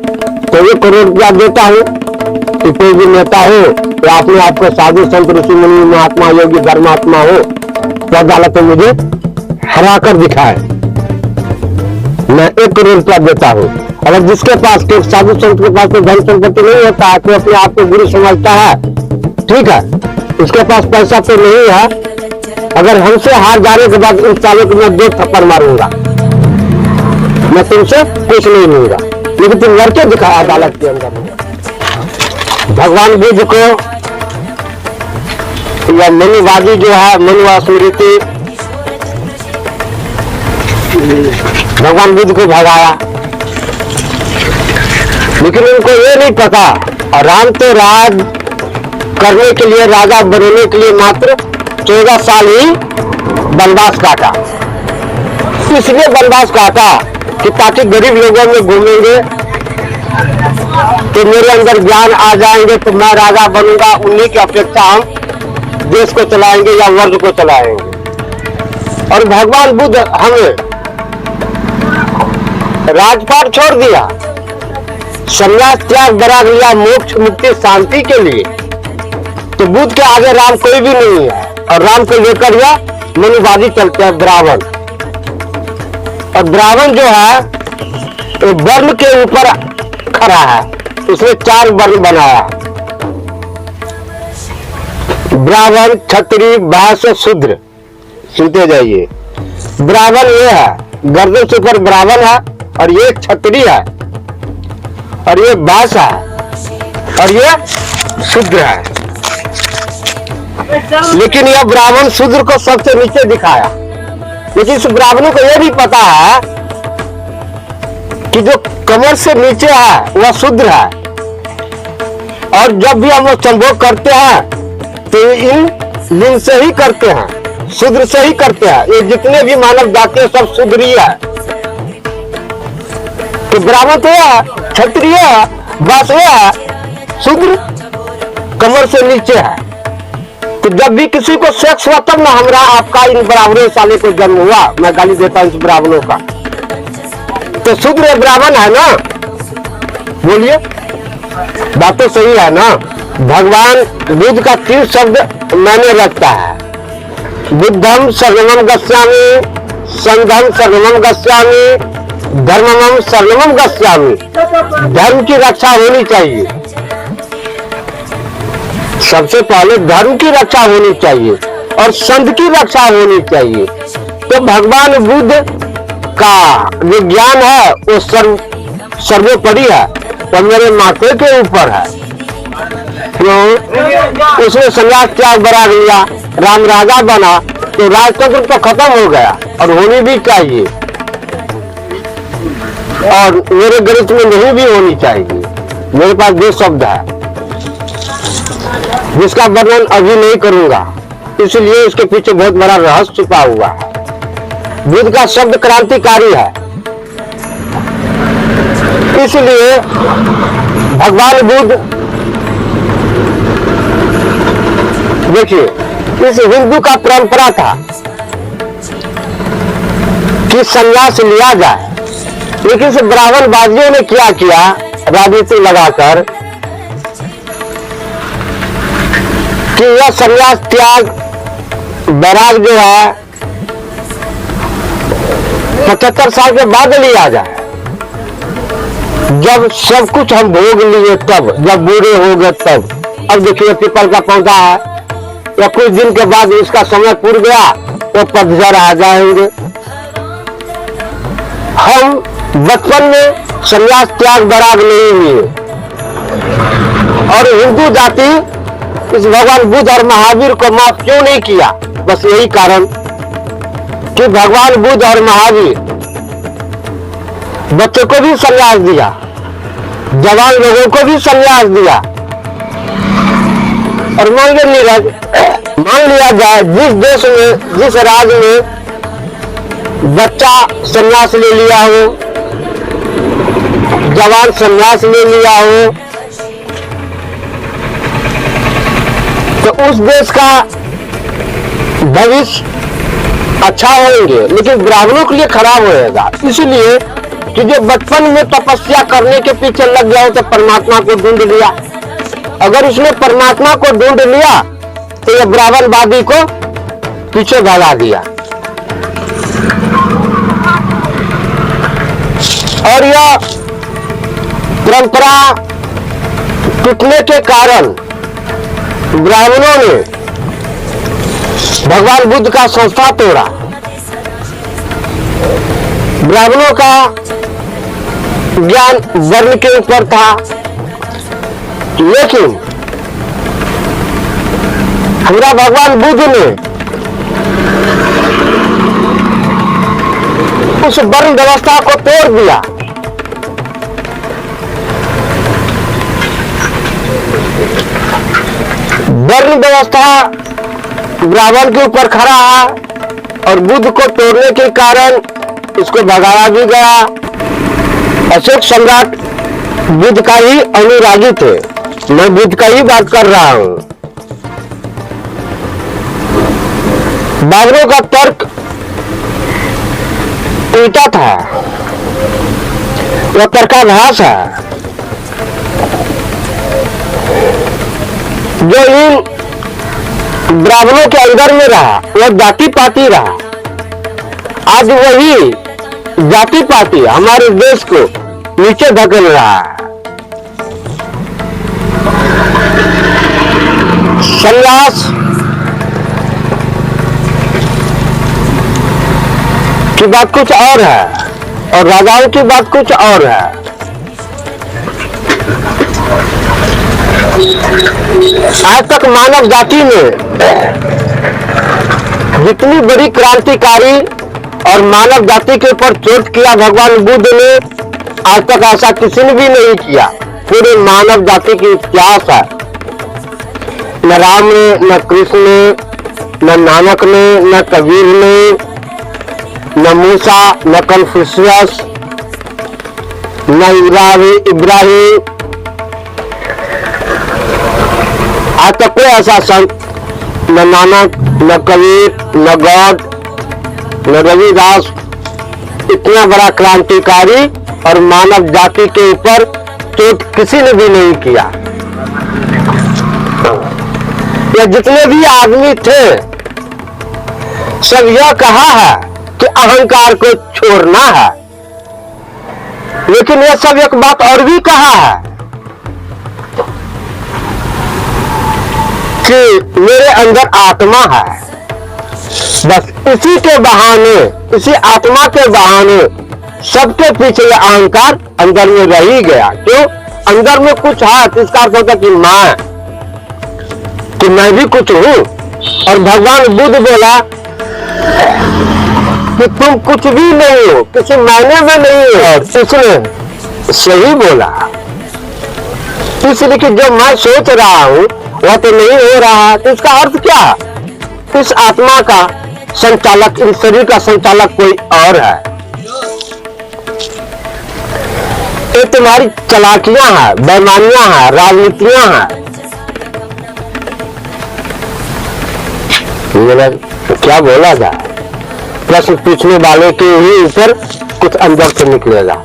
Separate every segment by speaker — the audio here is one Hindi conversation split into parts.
Speaker 1: तो 1 करोड़ रुपया देता हूँ कि कोई भी नेता हो या अपने आप को साधु संत ऋषि मुनि महात्मा योगी धर्मात्मा हो तो अदालत में मुझे हरा कर दिखाए, मैं 1 करोड़ रुपया देता हूँ। अगर जिसके पास के साधु संत के पास तो धन संपत्ति नहीं होता है, तो अपने आप को गुरु समझता है, ठीक है, उसके पास पैसा तो नहीं है, अगर हमसे हार जाने के बाद उस सालों को मैं 2 थप्पड़ मारूंगा, मैं तुमसे कुछ नहीं लूंगा, लेकिन तुम लड़के दिखा अदालत के अंदर। भगवान बुद्ध को या मनुवादी जो है मनुस्मृति भगवान बुद्ध को भगाया, लेकिन उनको ये नहीं पता राम तो राज करने के लिए राजा बनने के लिए मात्र 14 साल ही वनवास काटा। इसलिए वनवास काटा कि ताकि गरीब लोगों में घूमेंगे तो मेरे अंदर ज्ञान आ जाएंगे तो मैं राजा बनूंगा, उन्हीं की अपेक्षा हम देश को चलाएंगे या वर्ल्ड को चलाएंगे। और भगवान बुद्ध हमें राजपाट छोड़ दिया, संन्यास त्याग बराग लिया मोक्ष मुक्ति शांति के लिए, तो बुद्ध के आगे राम कोई भी नहीं है। और राम को लेकर यह मनुवादी चलते हैं ब्राह्मण, और ब्राह्मण जो है वो वर्ण के ऊपर खड़ा है, उसने 4 वर्ण बनाया, ब्राह्मण क्षत्रिय वैश्य शूद्र। सुनते जाइए, ब्राह्मण ये है, गर्दन से ऊपर ब्राह्मण है, और ये क्षत्रिय है, और ये वैश्य है, और ये शूद्र है। लेकिन यह ब्राह्मण शूद्र को सबसे नीचे दिखाया, लेकिन इस ब्राह्मणों को यह भी पता है कि जो कमर से नीचे है वह शूद्र है, और जब भी हम लोग संभोग करते हैं तो इन लिंग से ही करते हैं, शूद्र से ही करते हैं। ये जितने भी मानव जाति है सब शूद्र ही है। तो ब्राह्मण तो है, क्षत्रिय है, वैश्य है, शूद्र कमर से नीचे है। तो जब भी किसी को सेक्स हुआ तब ना हमरा आपका इन ब्राह्मणों साले को जन्म हुआ, मैं गाली देता हूं इस ब्राह्मणों का। तो शूद्र ब्राह्मण है ना, बोलिए, बात तो सही है ना। भगवान बुद्ध का 3 शब्द मैंने रखता है, बुद्धम शरणम गच्छामि, संघम शरणम गच्छामि, धर्मम शरणम गच्छामि। धर्म की रक्षा होनी चाहिए, सबसे पहले धर्म की रक्षा होनी चाहिए और संत की रक्षा होनी चाहिए। तो भगवान बुद्ध का जो ज्ञान है वो सर्वोपरि है, तो मेरे माथे के ऊपर है। तो उसने संन्यास त्याग बराग लिया, राम राजा बना, तो राजतंत्र तो खत्म हो गया, और होनी भी चाहिए, और मेरे गणित में नहीं भी होनी चाहिए। मेरे पास 2 शब्द है जिसका वर्णन अभी नहीं करूंगा, इसलिए इसके पीछे बहुत बड़ा रहस्य छुपा हुआ है। बुद्ध का शब्द क्रांतिकारी है, इसलिए भगवान बुद्ध, देखिए, इस हिंदू का परंपरा था कि संन्यास लिया जाए, लेकिन इस ब्राह्मणवादियों ने क्या किया, राजनीति लगाकर कि यह संन्यास त्याग बैराग जो है 75 साल के बाद लिया जाए, जब सब कुछ हम भोग लिए तब, जब बूढ़े हो गए तब। अब देखिए पीपल का पौधा है, या कुछ दिन के बाद इसका समय पूर गया तो पतझड़ आ जाएंगे। हम बचपन में संन्यास त्याग बैराग नहीं लिए, और हिंदू जाति इस भगवान बुद्ध और महावीर को माफ क्यों नहीं किया? बस यही कारण कि भगवान बुद्ध और महावीर बच्चों को भी संन्यास दिया, जवान लोगों को भी संन्यास दिया। और मान लिया जाए जिस देश में, जिस राज्य में बच्चा संन्यास ले लिया हो, जवान संन्यास ले लिया हो, तो उस देश का भविष्य अच्छा होंगे, लेकिन ब्राह्मणों के लिए खराब होएगा। इसलिए कि जो बचपन में तपस्या करने के पीछे लग गया हो तो परमात्मा को ढूंढ लिया। अगर उसने परमात्मा को ढूंढ लिया तो यह ब्राह्मणवादी को पीछे भगा दिया। और यह परंपरा टूटने के कारण ब्राह्मणों ने भगवान बुद्ध का संस्था तोड़ा। ब्राह्मणों का ज्ञान वर्ण के ऊपर था, लेकिन हमारा भगवान बुद्ध ने उस वर्ण व्यवस्था को तोड़ दिया। वर्ण व्यवस्था ब्राह्मण के ऊपर खड़ा है और बुद्ध को तोड़ने के कारण इसको भगाया भी गया। अशोक सम्राट बुद्ध का ही अनुरागी थे, मैं बुद्ध का ही बात कर रहा हूं। बाबरों का तर्क उल्टा था, वह तर्काभास है। जो इन ब्राह्मणों के अंदर में रहा वह जाति पाति रहा। आज वही जाति पाति हमारे देश को नीचे धकेल रहा है। सन्यास की बात कुछ और है और राजाओं की बात कुछ और है। आज तक मानव जाति ने जितनी बड़ी क्रांतिकारी और मानव जाति के ऊपर चोट किया भगवान बुद्ध ने, आज तक ऐसा किसी ने भी नहीं किया। पूरे मानव जाति की इतिहास है। न राम ने, न कृष्ण ने, न नानक ने, न कबीर ने, न मूसा, न कन्फ्यूशियस, न इब्राहिम, आज तक कोई ऐसा संत, न नानक, न कबीर, न गॉड, न रविदास, इतना बड़ा क्रांतिकारी और मानव जाति के ऊपर चोट किसी ने भी नहीं किया। ये जितने भी आदमी थे सब यह कहा है कि अहंकार को छोड़ना है, लेकिन यह सब एक बात और भी कहा है कि मेरे अंदर आत्मा है। बस इसी के बहाने, इसी आत्मा के बहाने सबके पीछे यह अहंकार अंदर में रह ही गया। क्यों? अंदर में कुछ है तो इसका अर्थ होता कि मैं भी कुछ हूं। और भगवान बुद्ध बोला कि तुम कुछ भी नहीं हो, किसी मायने में नहीं हो। उसने सही बोला, इसलिए कि जो मैं सोच रहा हूं वह तो नहीं हो रहा। तो इसका अर्थ क्या? इस आत्मा का संचालक, इस शरीर का संचालक कोई और है। ये तुम्हारी चालाकियां हैं, बेईमानियां हैं, राजनीतियां हैं। क्या बोला जाए? प्रश्न पूछने वाले के ही ऊपर कुछ अंदर से निकलेगा।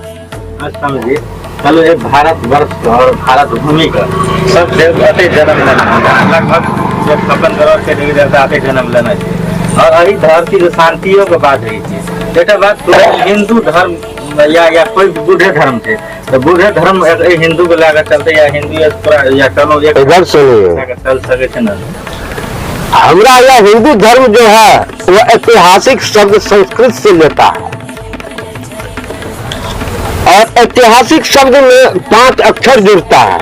Speaker 2: समझिए, चलो ये भारत वर्ष और भारत भूमि का सब देवते जन्म लेना लगभग 56 करोड़ के देवते जन्म लेना चाहिए। और अभी धरती जो शांतियों की बात रही थी, एक बात हिंदू धर्म या कोई बुढ़े धर्म थे तो बुढ़े धर्म हिंदू को लेकर चलते या हिंदू या चलो
Speaker 1: इधर से
Speaker 2: चल सके न।
Speaker 1: हमारा यह हिंदू धर्म जो है वह ऐतिहासिक शब्द संस्कृत से लेता है और ऐतिहासिक शब्द में 5 अक्षर जुड़ता है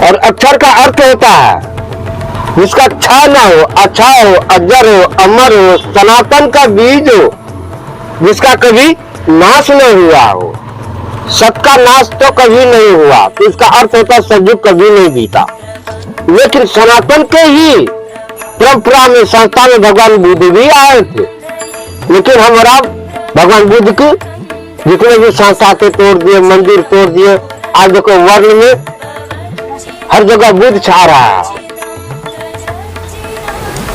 Speaker 1: और अक्षर का अर्थ होता है जिसका अच्छा ना हो, अच्छा हो, अजर हो, अमर हो, सनातन का बीज हो, जिसका कभी नाश नहीं हुआ हो। सबका नाश तो कभी नहीं हुआ, तो इसका अर्थ होता सतयुग कभी नहीं बीता। लेकिन सनातन के ही परंपरा में, संस्था में भगवान बुद्ध भी आए थे। लेकिन हमारा भगवान बुद्ध की जितने भी संस्था थे तोड़ दिए, मंदिर तोड़ दिए। आज देखो वर्ण में हर जगह बुद्ध छा रहा है।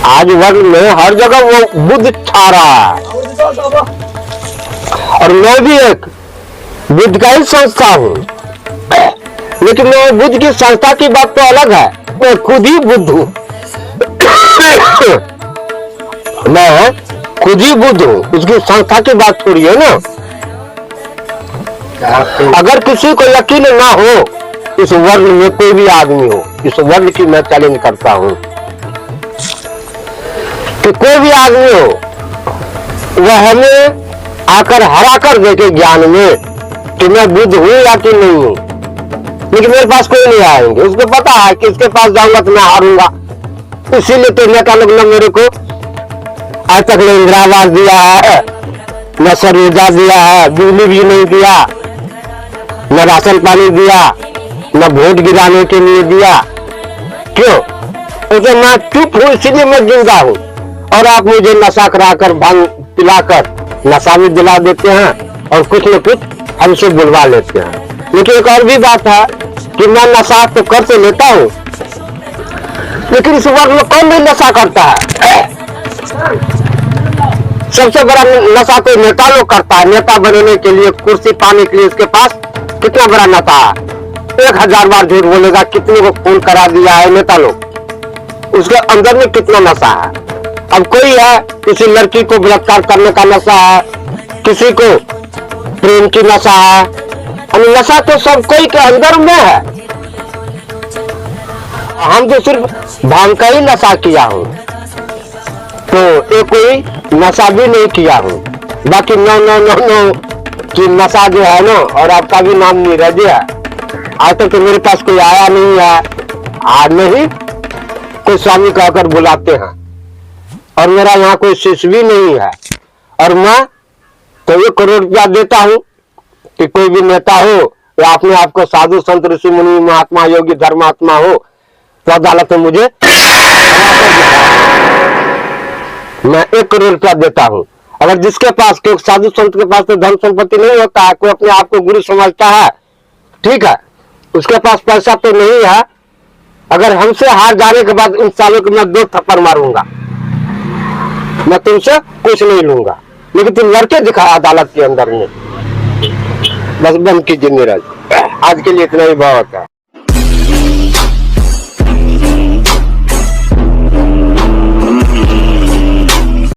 Speaker 1: आज वर्ण में हर जगह वो बुद्ध छा रहा है। और मैं भी एक बुद्ध का ही संस्था हूँ, लेकिन मैं बुद्ध की संस्था की बात तो अलग है, मैं खुद ही बुद्ध हूँ। मैं खुद ही बुद्ध हूँ, उसकी संस्था की बात थोड़ी है ना। अगर किसी को यकीन ना हो, इस वर्ल्ड में कोई भी आदमी हो, इस वर्ल्ड की मैं चैलेंज करता हूँ कि कोई भी आदमी हो वह हमें आकर हरा कर देखे ज्ञान में कि मैं बुद्ध हूँ या कि नहीं हूँ। लेकिन मेरे पास कोई नहीं आएंगे, उसको पता है कि इसके पास जाऊंगा तो मैं हारूंगा। इसीलिए तो नेता लोग ने मेरे को आज तक न इंदिरा आवास दिया है, न सर्वोदय दिया है, बिजली भी नहीं दिया, न राशन पानी दिया, न वोट गिराने के लिए दिया। क्यों? क्योंकि मैं चुप हूँ, इसीलिए मैं जिंदा हूँ। और आप मुझे नशा कराकर, भांग पिलाकर नशा भी दिला देते हैं और कुछ न कुछ हमसे बुलवा लेते हैं। लेकिन एक और भी बात है कि मैं नशा तो कर से लेता हूँ, लेकिन इस वर्ग में कौन नहीं नशा करता है? सबसे बड़ा नशा तो नेता लोग करता है। नेता बनने के लिए, कुर्सी पाने के लिए इसके पास कितना बड़ा नेता है, 1000 बार झूठ बोलेगा, कितने को फोन करा दिया है नेता लोग, उसके अंदर में कितना नशा है। अब कोई है, किसी लड़की को बलात्कार करने का नशा है, किसी को प्रेम की नशा है, नशा तो सब कोई के अंदर में है। हम तो सिर्फ भांग का ही नशा किया हूँ, तो ये कोई नशा भी नहीं किया हूँ। बाकी नो कि नशा जो है ना, और आपका भी नाम नीरज है, आज तक तो मेरे पास कोई आया नहीं है, आज नहीं कोई स्वामी कहकर बुलाते हैं, और मेरा यहाँ कोई शिष्य भी नहीं है। और मैं तो 1 करोड़ रुपया देता हूँ कि कोई भी नेता हो या अपने आप को साधु संत ऋषि मुनि महात्मा योगी धर्मात्मा हो तो अदालत में मुझे मैं 1 करोड़ रुपया देता हूँ। अगर जिसके पास, क्योंकि साधु संत के पास तो धन संपत्ति नहीं होता है, कोई अपने आप को गुरु समझता है, ठीक है, उसके पास पैसा तो नहीं है। अगर हमसे हार जाने के बाद इन सालों को मैं 2 थप्पड़ मारूंगा, मैं तुमसे कुछ नहीं लूंगा, लेकिन तुम लड़के दिखा अदालत के अंदर में। बस बंद कीजिए नीरज, आज के लिए इतना ही बहुत है।